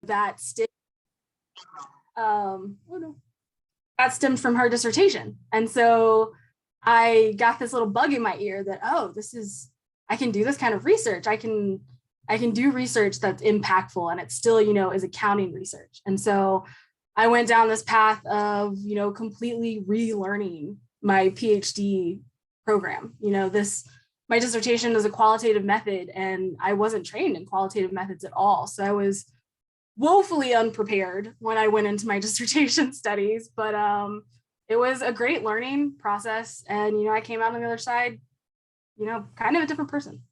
that stemmed from her dissertation. And so I got this little bug in my ear that, oh, I can do this kind of research. I can do research that's impactful, and it still, is accounting research. And so I went down this path of, completely relearning my PhD program. My dissertation is a qualitative method, and I wasn't trained in qualitative methods at all. So I was woefully unprepared when I went into my dissertation studies, but it was a great learning process. And, I came out on the other side, kind of a different person.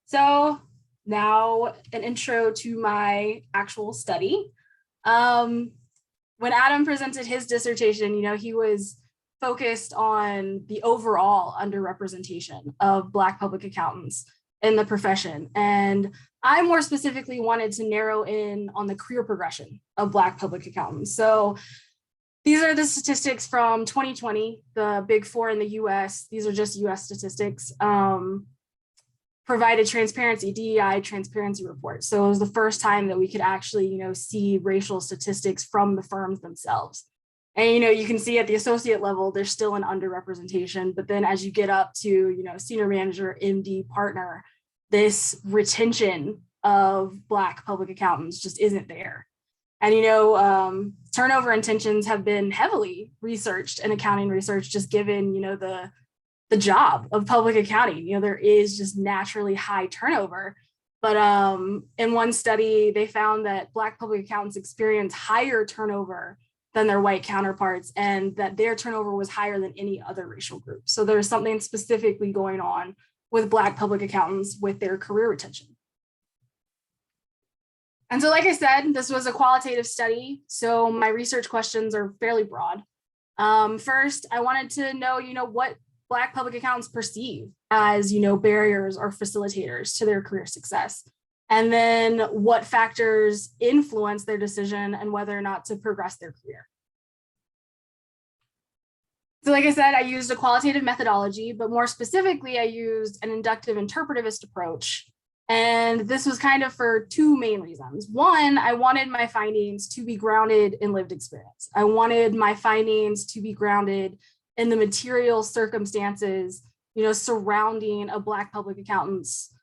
So now an intro to my actual study. When Adam presented his dissertation, he was focused on the overall underrepresentation of Black public accountants in the profession. And I more specifically wanted to narrow in on the career progression of Black public accountants. So these are the statistics from 2020, the Big Four in the US. These are just US statistics. Provided transparency, DEI transparency report. So it was the first time that we could actually, see racial statistics from the firms themselves. And, you can see at the associate level, there's still an underrepresentation. But then as you get up to, senior manager, MD, partner, this retention of Black public accountants just isn't there. And, turnover intentions have been heavily researched in accounting research, just given, the job of public accounting. There is just naturally high turnover. But in one study, they found that Black public accountants experience higher turnover than their white counterparts, and that their turnover was higher than any other racial group. So there's something specifically going on with Black public accountants with their career retention. And so, like I said, this was a qualitative study. So my research questions are fairly broad. First, I wanted to know, what Black public accountants perceive as, barriers or facilitators to their career success. And then what factors influence their decision and whether or not to progress their career. So like I said, I used a qualitative methodology, but more specifically, I used an inductive interpretivist approach. And this was kind of for two main reasons. One, I wanted my findings to be grounded in lived experience. I wanted my findings to be grounded in the material circumstances, surrounding a Black public accountant's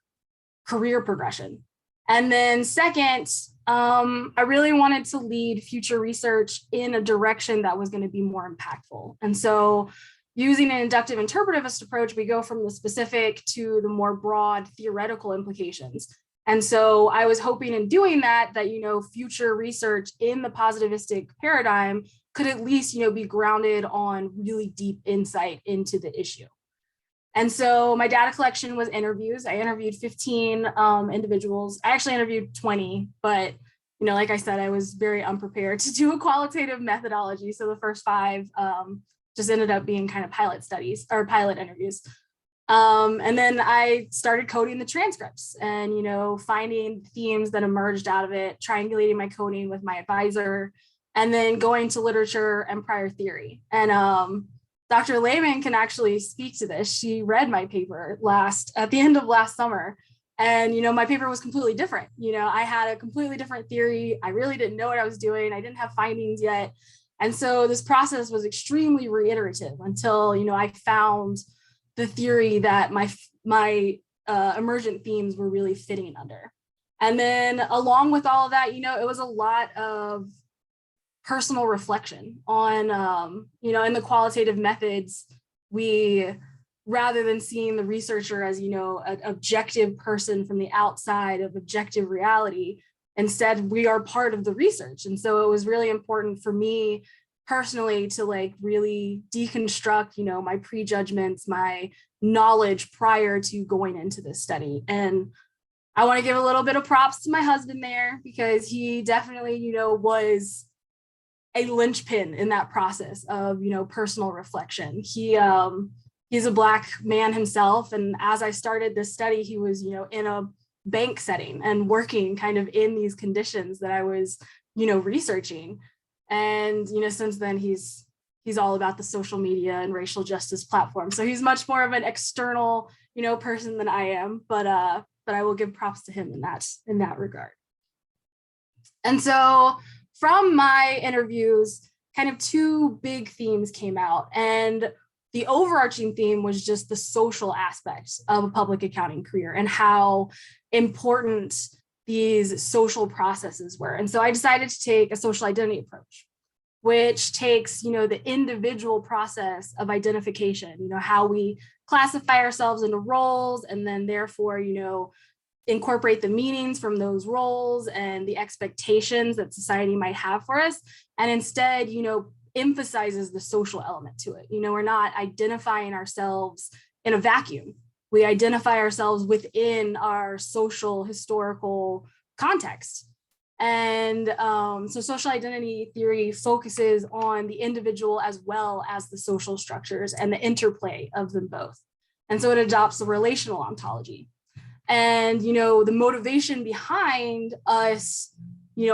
career progression. And then second, I really wanted to lead future research in a direction that was going to be more impactful. And so using an inductive interpretivist approach, we go from the specific to the more broad theoretical implications. And so I was hoping in doing that, future research in the positivistic paradigm could at least, be grounded on really deep insight into the issue. And so my data collection was interviews. I interviewed 15 individuals. I actually interviewed 20, but like I said, I was very unprepared to do a qualitative methodology. So the first 5 just ended up being kind of pilot studies or pilot interviews. And then I started coding the transcripts and, finding themes that emerged out of it, triangulating my coding with my advisor, and then going to literature and prior theory. And Dr. Lehman can actually speak to this. She read my paper at the end of last summer. And, my paper was completely different. I had a completely different theory. I really didn't know what I was doing. I didn't have findings yet. And so this process was extremely reiterative until, I found the theory that my emergent themes were really fitting under. And then along with all of that, it was a lot of personal reflection on, in the qualitative methods, we, rather than seeing the researcher as, an objective person from the outside of objective reality, instead we are part of the research. And so it was really important for me personally to really deconstruct, my prejudgments, my knowledge prior to going into this study. And I want to give a little bit of props to my husband there, because he definitely, was a linchpin in that process of, personal reflection. He's a Black man himself. And as I started this study, he was, in a bank setting and working kind of in these conditions that I was, researching. And, since then he's all about the social media and racial justice platform. So he's much more of an external, person than I am, but I will give props to him in that regard. And so from my interviews, kind of two big themes came out. And the overarching theme was just the social aspects of a public accounting career and how important these social processes were. And so I decided to take a social identity approach, which takes, the individual process of identification, how we classify ourselves into roles, and then therefore, incorporate the meanings from those roles and the expectations that society might have for us. And instead, emphasizes the social element to it. We're not identifying ourselves in a vacuum. We identify ourselves within our social historical context. And so social identity theory focuses on the individual as well as the social structures and the interplay of them both. And so it adopts the relational ontology. And, the motivation behind us,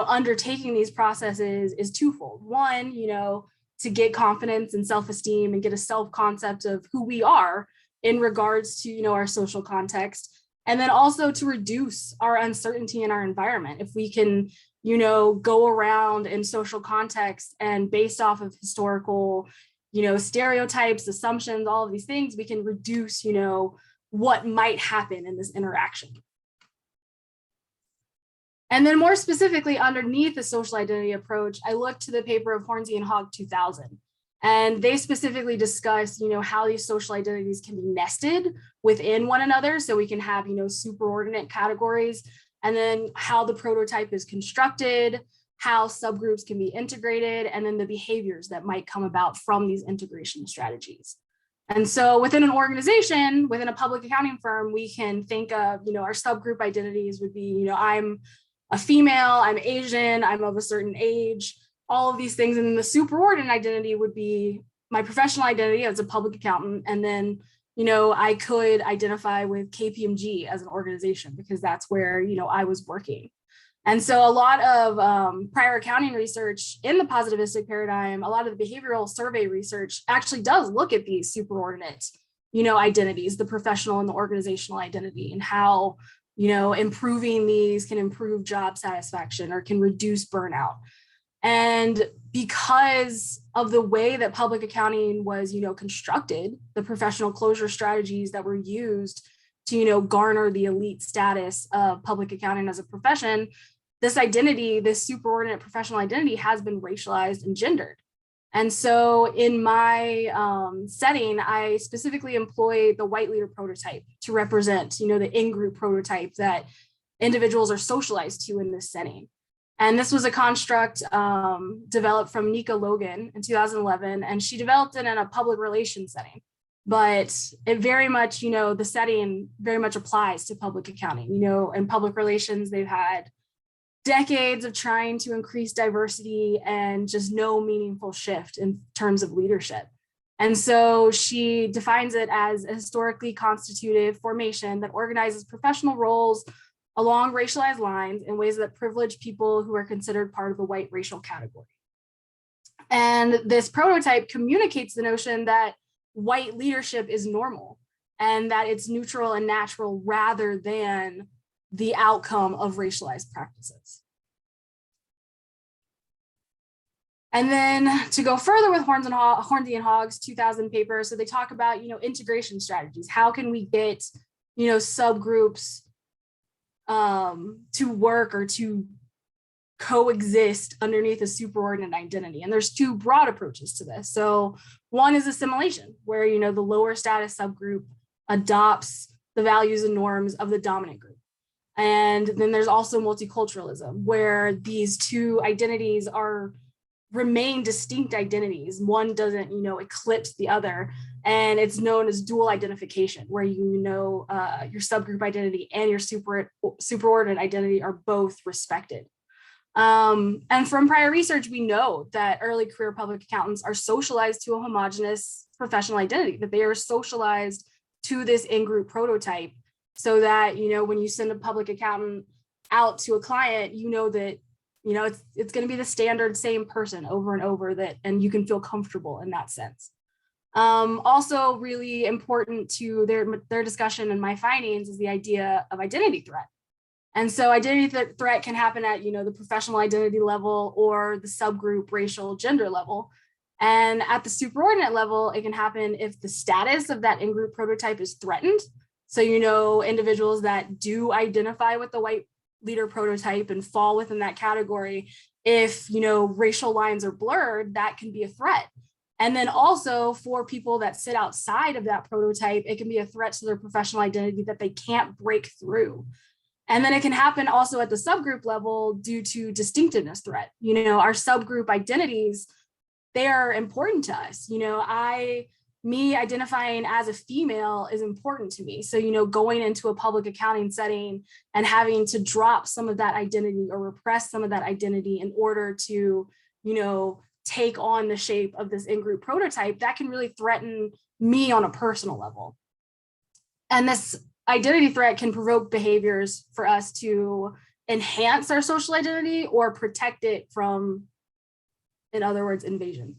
undertaking these processes is twofold. One, to get confidence and self-esteem and get a self-concept of who we are in regards to, our social context. And then also to reduce our uncertainty in our environment. If we can, go around in social context and based off of historical, stereotypes, assumptions, all of these things, we can reduce, what might happen in this interaction. And then more specifically, underneath the social identity approach, I looked to the paper of Hornsey and Hogg 2000. And they specifically discuss, how these social identities can be nested within one another. So we can have, superordinate categories, and then how the prototype is constructed, how subgroups can be integrated, and then the behaviors that might come about from these integration strategies. And so within an organization, within a public accounting firm, we can think of, our subgroup identities would be, I'm a female, I'm Asian, I'm of a certain age, all of these things. And then the superordinate identity would be my professional identity as a public accountant. And then, I could identify with KPMG as an organization because that's where, I was working. And so a lot of prior accounting research in the positivistic paradigm, a lot of the behavioral survey research actually does look at these superordinate, identities, the professional and the organizational identity, and how, improving these can improve job satisfaction or can reduce burnout. And because of the way that public accounting was, constructed, the professional closure strategies that were used to, garner the elite status of public accounting as a profession, this identity, this superordinate professional identity has been racialized and gendered. And so in my setting, I specifically employ the white leader prototype to represent, the in-group prototype that individuals are socialized to in this setting. And this was a construct developed from Nika Logan in 2011, and she developed it in a public relations setting. But it very much, the setting very much applies to public accounting. In public relations, they've had decades of trying to increase diversity and just no meaningful shift in terms of leadership. And so she defines it as a historically constituted formation that organizes professional roles along racialized lines in ways that privilege people who are considered part of the white racial category. And this prototype communicates the notion that white leadership is normal and that it's neutral and natural rather than the outcome of racialized practices. And then to go further with Hornsey and Hogg's 2000 paper, so they talk about, integration strategies. How can we get, subgroups to work or to coexist underneath a superordinate identity? And there's two broad approaches to this. So one is assimilation, where, the lower status subgroup adopts the values and norms of the dominant group. And then there's also multiculturalism, where these two identities remain distinct identities. One doesn't, eclipse the other. And it's known as dual identification, where your subgroup identity and your superordinate identity are both respected. And from prior research, we know that early career public accountants are socialized to a homogeneous professional identity, that they are socialized to this in-group prototype, so that, when you send a public accountant out to a client, that, it's going to be the standard same person over and over, and you can feel comfortable in that sense. Also really important to their discussion and my findings is the idea of identity threat. And so identity threat can happen at, the professional identity level or the subgroup racial gender level. And at the superordinate level, it can happen if the status of that in-group prototype is threatened. So, individuals that do identify with the white leader prototype and fall within that category, if, racial lines are blurred, that can be a threat. And then also for people that sit outside of that prototype, it can be a threat to their professional identity that they can't break through. And then it can happen also at the subgroup level due to distinctiveness threat. Our subgroup identities, they are important to us. Me identifying as a female is important to me. So, going into a public accounting setting and having to drop some of that identity or repress some of that identity in order to, take on the shape of this in-group prototype, that can really threaten me on a personal level. And this identity threat can provoke behaviors for us to enhance our social identity or protect it from, in other words, invasion.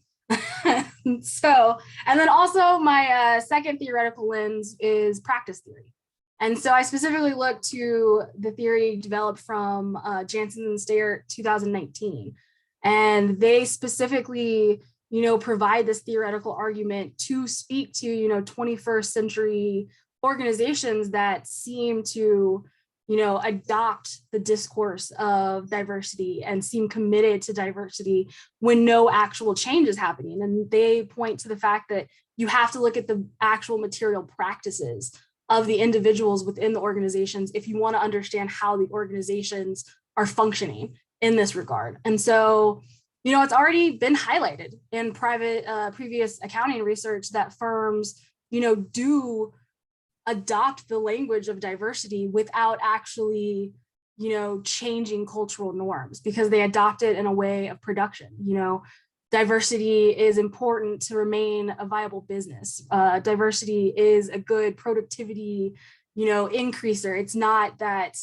And then also my second theoretical lens is practice theory. And so I specifically looked to the theory developed from Jansen and Steyer 2019. And they specifically, provide this theoretical argument to speak to, 21st century organizations that seem to, adopt the discourse of diversity and seem committed to diversity when no actual change is happening. And they point to the fact that you have to look at the actual material practices of the individuals within the organizations if you want to understand how the organizations are functioning in this regard. And so, it's already been highlighted in previous accounting research that firms, do adopt the language of diversity without actually, changing cultural norms because they adopt it in a way of production. Diversity is important to remain a viable business. Diversity is a good productivity, increaser. It's not that,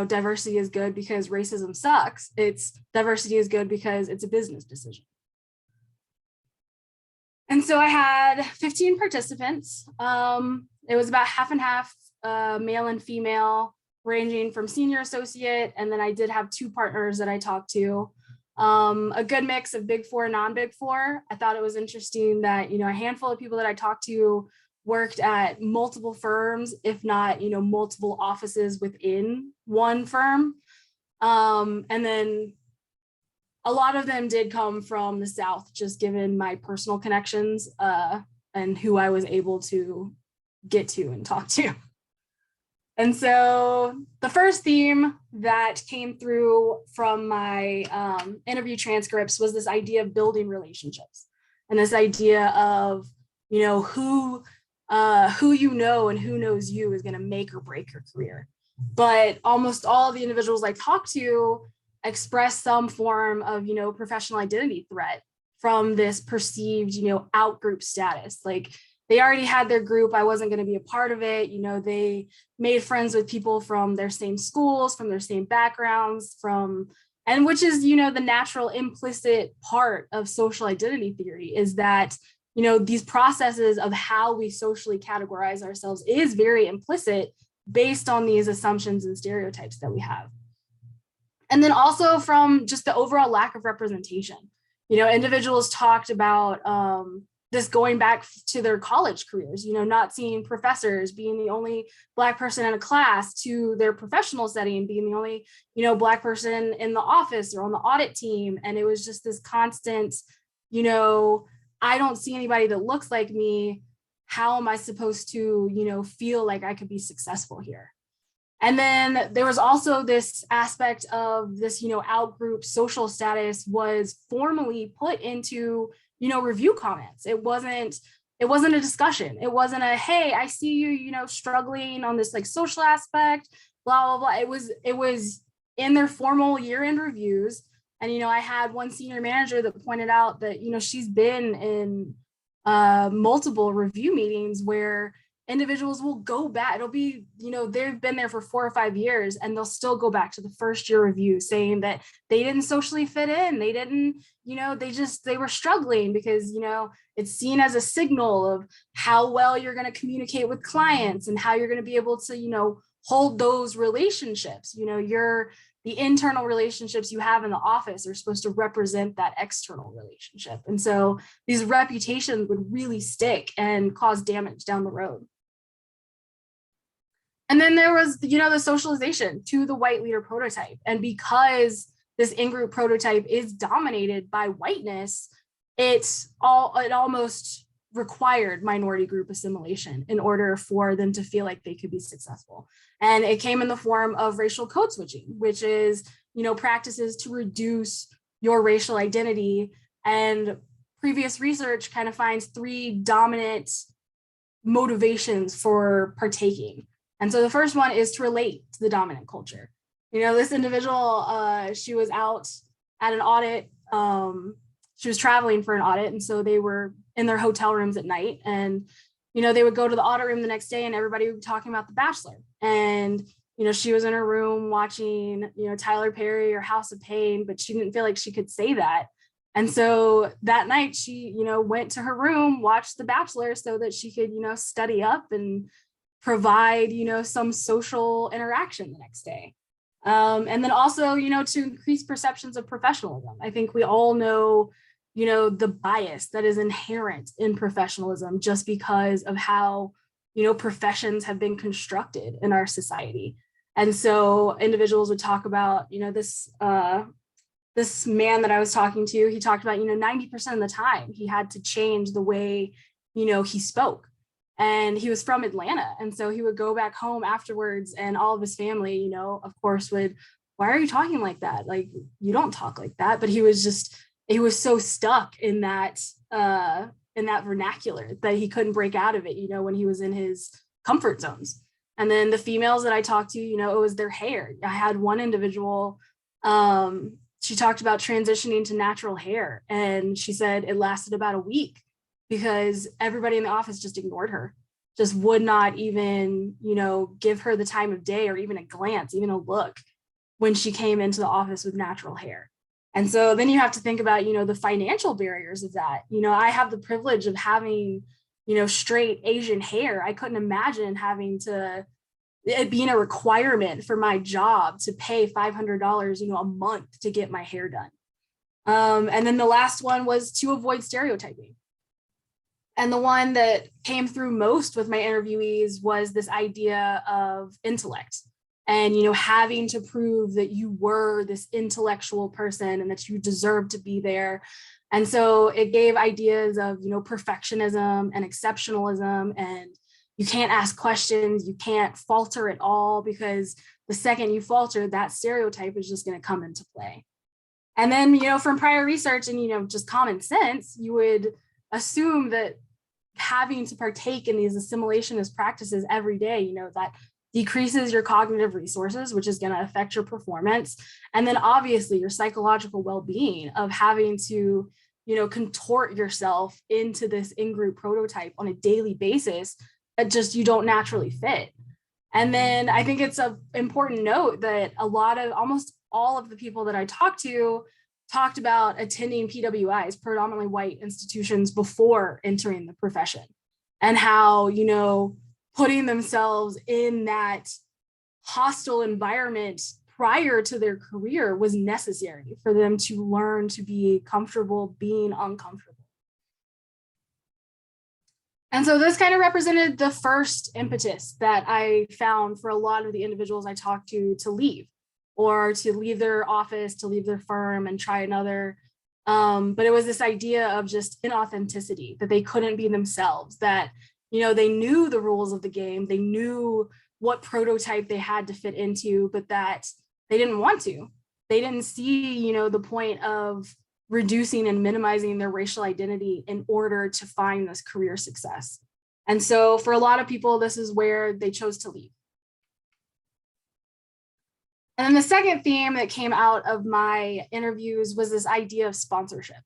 diversity is good because racism sucks. It's diversity is good because it's a business decision. And so I had 15 participants. It was about half and half male and female, ranging from senior associate. And then I did have 2 partners that I talked to. A good mix of Big Four and non-Big Four. I thought it was interesting that, a handful of people that I talked to worked at multiple firms, if not, multiple offices within one firm. And then a lot of them did come from the South, just given my personal connections and who I was able to get to and talk to. And so the first theme that came through from my interview transcripts was this idea of building relationships and this idea of, who and who knows you is going to make or break your career. But almost all of the individuals I talked to express some form of, professional identity threat from this perceived, out-group status. Like they already had their group. I wasn't going to be a part of it. They made friends with people from their same schools, from their same backgrounds, and which is, the natural implicit part of social identity theory is that, these processes of how we socially categorize ourselves is very implicit based on these assumptions and stereotypes that we have. And then also from just the overall lack of representation. Individuals talked about this going back to their college careers, not seeing professors being the only Black person in a class, to their professional setting being the only, Black person in the office or on the audit team. And it was just this constant, I don't see anybody that looks like me. How am I supposed to, feel like I could be successful here? And then there was also this aspect of this, out-group social status was formally put into, review comments. It wasn't a discussion. It wasn't a, hey, I see you, struggling on this like social aspect, blah, blah, blah. It was in their formal year-end reviews. And, I had one senior manager that pointed out that, she's been in multiple review meetings where individuals will go back. It'll be, they've been there for 4 or 5 years and they'll still go back to the first year review saying that they didn't socially fit in. They didn't, they were struggling because, it's seen as a signal of how well you're going to communicate with clients and how you're going to be able to, hold those relationships. The internal relationships you have in the office are supposed to represent that external relationship. And so these reputations would really stick and cause damage down the road. And then there was, the socialization to the white leader prototype. And because this in-group prototype is dominated by whiteness, it almost required minority group assimilation in order for them to feel like they could be successful. And it came in the form of racial code switching, which is, practices to reduce your racial identity. And previous research kind of finds 3 dominant motivations for partaking. And so the first one is to relate to the dominant culture. This individual, she was out at an audit. She was traveling for an audit. And so they were in their hotel rooms at night. And, they would go to the audit room the next day and everybody would be talking about The Bachelor. And, she was in her room watching, Tyler Perry or House of Pain, but she didn't feel like she could say that. And so that night she, went to her room, watched The Bachelor so that she could, study up and provide, some social interaction the next day. And then also, to increase perceptions of professionalism. I think we all know, the bias that is inherent in professionalism just because of how, professions have been constructed in our society. And so individuals would talk about, this man that I was talking to, he talked about, 90% of the time he had to change the way, he spoke. And he was from Atlanta. And so he would go back home afterwards and all of his family, of course would, why are you talking like that? Like, you don't talk like that. But he was so stuck in that vernacular that he couldn't break out of it, when he was in his comfort zones. And then the females that I talked to, it was their hair. I had one individual, she talked about transitioning to natural hair. And she said it lasted about a week because everybody in the office just ignored her, just would not even, give her the time of day or even a glance, even a look when she came into the office with natural hair. And so then you have to think about, the financial barriers of that. I have the privilege of having, straight Asian hair. I couldn't imagine having it being a requirement for my job to pay $500, a month to get my hair done. And then the last one was to avoid stereotyping. And the one that came through most with my interviewees was this idea of intellect and, having to prove that you were this intellectual person and that you deserve to be there. And so it gave ideas of, perfectionism and exceptionalism, and you can't ask questions, you can't falter at all, because the second you falter, that stereotype is just going to come into play. And then, from prior research and, just common sense, you would assume that having to partake in these assimilationist practices every day, that decreases your cognitive resources, which is going to affect your performance. And then obviously your psychological well-being of having to, contort yourself into this in-group prototype on a daily basis that just you don't naturally fit. And then I think it's an important note that almost all of the people that I talked to talked about attending PWIs, predominantly white institutions, before entering the profession, and how, putting themselves in that hostile environment prior to their career was necessary for them to learn to be comfortable being uncomfortable. And so this kind of represented the first impetus that I found for a lot of the individuals I talked to leave, or to leave their office, to leave their firm and try another. But it was this idea of just inauthenticity, that they couldn't be themselves, that, they knew the rules of the game, they knew what prototype they had to fit into, but that they didn't want to. They didn't see, the point of reducing and minimizing their racial identity in order to find this career success. And so for a lot of people, this is where they chose to leave. And then the second theme that came out of my interviews was this idea of sponsorship.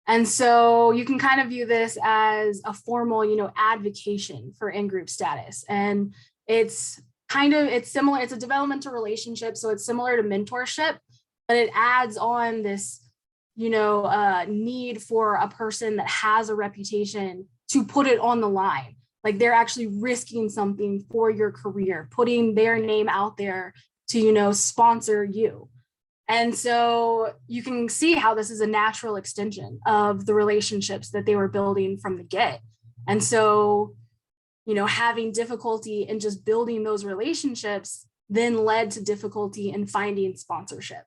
And so you can kind of view this as a formal, advocation for in-group status. And it's similar, it's a developmental relationship. So it's similar to mentorship, but it adds on this, need for a person that has a reputation to put it on the line. Like they're actually risking something for your career, putting their name out there to, sponsor you. And so you can see how this is a natural extension of the relationships that they were building from the get. And so, having difficulty in just building those relationships then led to difficulty in finding sponsorship.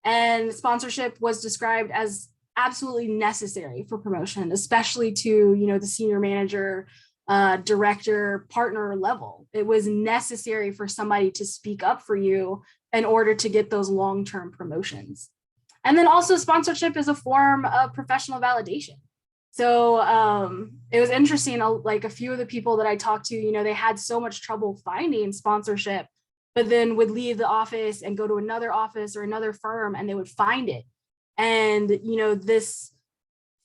And sponsorship was described as absolutely necessary for promotion, especially to, the senior manager, director, partner level. It was necessary for somebody to speak up for you in order to get those long-term promotions. And then also sponsorship is a form of professional validation. So it was interesting, like a few of the people that I talked to, they had so much trouble finding sponsorship, but then would leave the office and go to another office or another firm and they would find it. And, this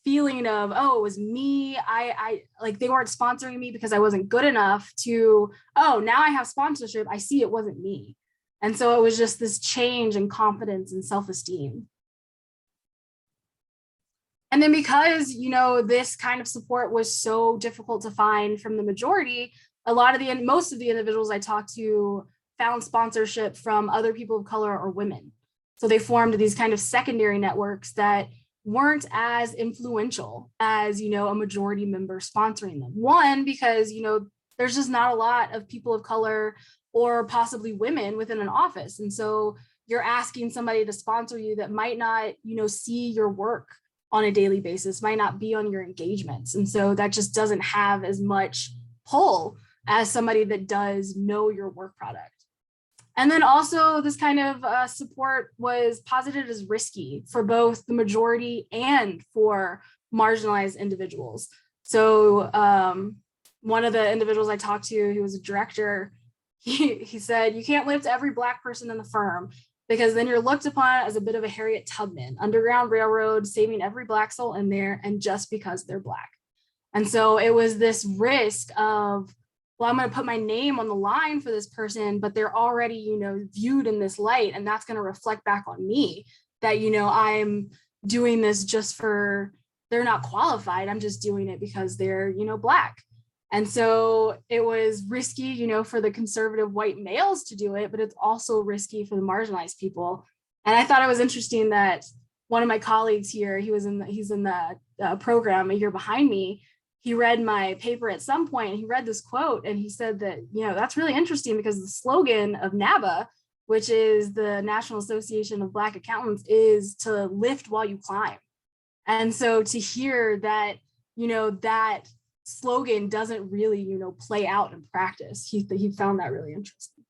feeling of, oh, it was me, I like they weren't sponsoring me because I wasn't good enough, to, oh, now I have sponsorship, I see it wasn't me. And so it was just this change in confidence and self-esteem. And then because, this kind of support was so difficult to find from the majority, most of the individuals I talked to found sponsorship from other people of color or women. So they formed these kind of secondary networks that weren't as influential as, a majority member sponsoring them. One, because, there's just not a lot of people of color or possibly women within an office. And so you're asking somebody to sponsor you that might not, see your work on a daily basis, might not be on your engagements. And so that just doesn't have as much pull as somebody that does know your work product. And then also this kind of support was posited as risky for both the majority and for marginalized individuals. So one of the individuals I talked to, he was a director, he said, you can't lift every Black person in the firm, because then you're looked upon as a bit of a Harriet Tubman, Underground Railroad, saving every Black soul in there, and just because they're Black. And so it was this risk of, well, I'm going to put my name on the line for this person, but they're already, viewed in this light, and that's going to reflect back on me that, I'm doing this just for, they're not qualified. I'm just doing it because they're, Black. And so it was risky, for the conservative white males to do it, but it's also risky for the marginalized people. And I thought it was interesting that one of my colleagues here, he's in the program a year behind me. He read my paper at some point and he read this quote and he said that, that's really interesting because the slogan of NABA, which is the National Association of Black Accountants, is to lift while you climb. And so to hear that, that slogan doesn't really, play out in practice, he found that really interesting.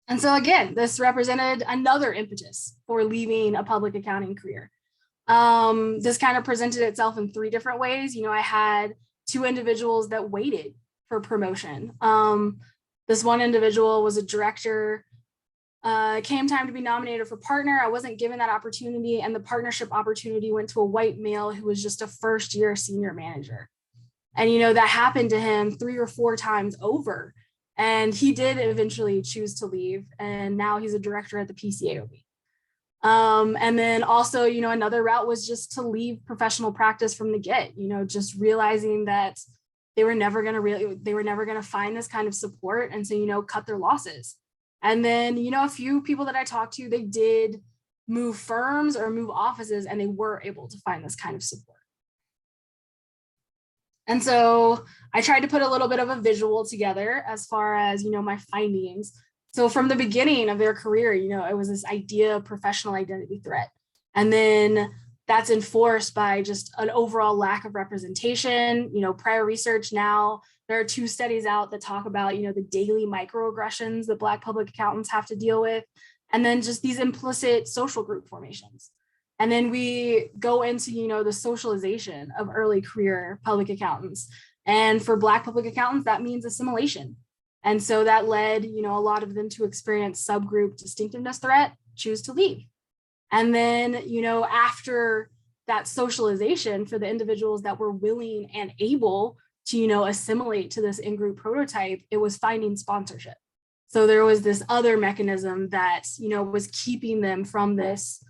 And so again, this represented another impetus for leaving a public accounting career. This kind of presented itself in three different ways. I had two individuals that waited for promotion. This one individual was a director. Came time to be nominated for partner. I wasn't given that opportunity, and the partnership opportunity went to a white male who was just a first-year senior manager. And, that happened to him 3 or 4 times over. And he did eventually choose to leave. And now he's a director at the PCAOB. And then also, another route was just to leave professional practice from the get, just realizing that they were never going to find this kind of support. And so, cut their losses. And then, a few people that I talked to, they did move firms or move offices, and they were able to find this kind of support. And so I tried to put a little bit of a visual together as far as, my findings. So from the beginning of their career, it was this idea of professional identity threat. And then that's enforced by just an overall lack of representation. Prior research now, there are 2 studies out that talk about, the daily microaggressions that Black public accountants have to deal with. And then just these implicit social group formations. And then we go into, the socialization of early career public accountants. And for Black public accountants, that means assimilation. And so that led, a lot of them to experience subgroup distinctiveness threat, choose to leave. And then, after that socialization, for the individuals that were willing and able to, assimilate to this in-group prototype, it was finding sponsorship. So there was this other mechanism that, was keeping them from this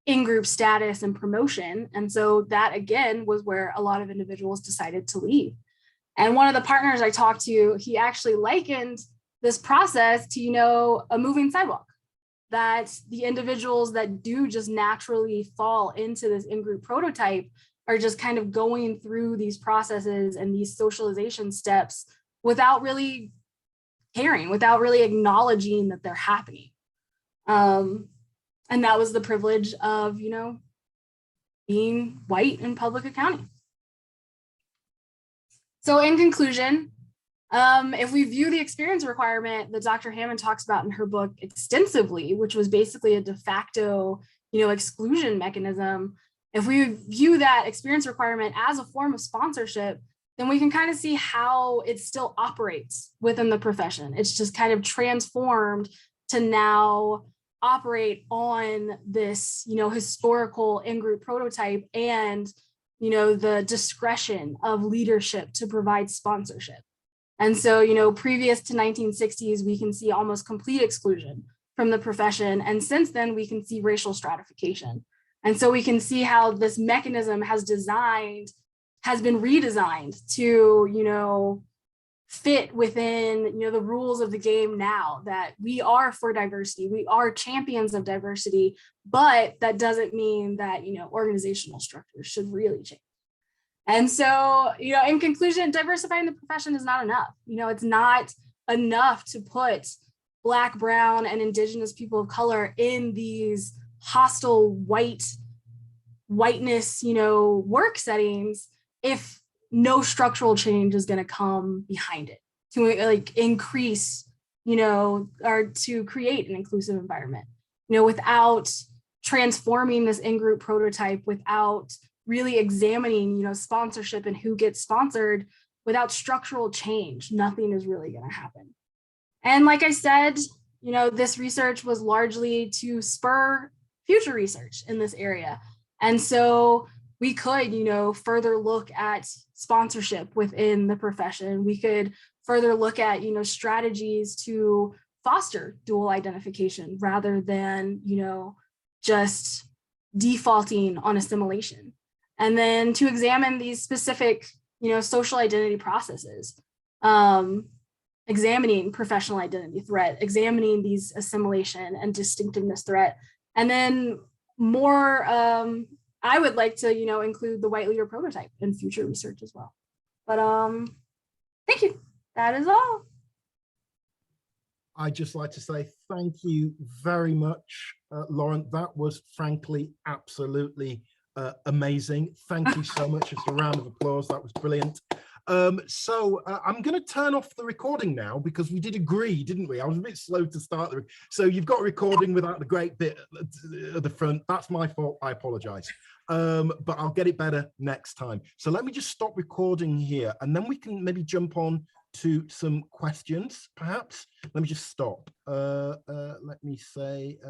in-group status and promotion. And so that, again, was where a lot of individuals decided to leave. And one of the partners I talked to, he actually likened this process to, a moving sidewalk, that the individuals that do just naturally fall into this in-group prototype are just kind of going through these processes and these socialization steps without really caring, without really acknowledging that they're happening. And that was the privilege of, being white in public accounting. So in conclusion, if we view the experience requirement that Dr. Hammond talks about in her book extensively, which was basically a de facto, exclusion mechanism, if we view that experience requirement as a form of sponsorship, then we can kind of see how it still operates within the profession. It's just kind of transformed to now operate on this, historical in-group prototype and, the discretion of leadership to provide sponsorship. And so, previous to 1960s, we can see almost complete exclusion from the profession. And since then, we can see racial stratification. And so we can see how this mechanism has been redesigned to, fit within, the rules of the game now, that we are for diversity, we are champions of diversity, but that doesn't mean that, organizational structures should really change. And so, in conclusion, diversifying the profession is not enough. It's not enough to put Black, Brown, and Indigenous people of color in these hostile whiteness, work settings if no structural change is going to come behind it to increase, or to create an inclusive environment, without transforming this in-group prototype, without really examining, sponsorship and who gets sponsored. Without structural change, nothing is really going to happen. And like I said, this research was largely to spur future research in this area. And so we could, further look at sponsorship within the profession. We could further look at, strategies to foster dual identification rather than, just defaulting on assimilation. And then to examine these specific, social identity processes, examining professional identity threat, examining these assimilation and distinctiveness threat. And then more, I would like to, include the white leader prototype in future research as well. But thank you. That is all. I'd just like to say thank you very much, Lauren. That was frankly absolutely amazing. Thank you so much. Just a round of applause. That was brilliant. So I'm going to turn off the recording now because we did agree, didn't we? I was a bit slow to start. So you've got recording without the great bit at the front. That's my fault. I apologize. But I'll get it better next time. So let me just stop recording here and then we can maybe jump on to some questions, perhaps. Let me just stop. Let me say...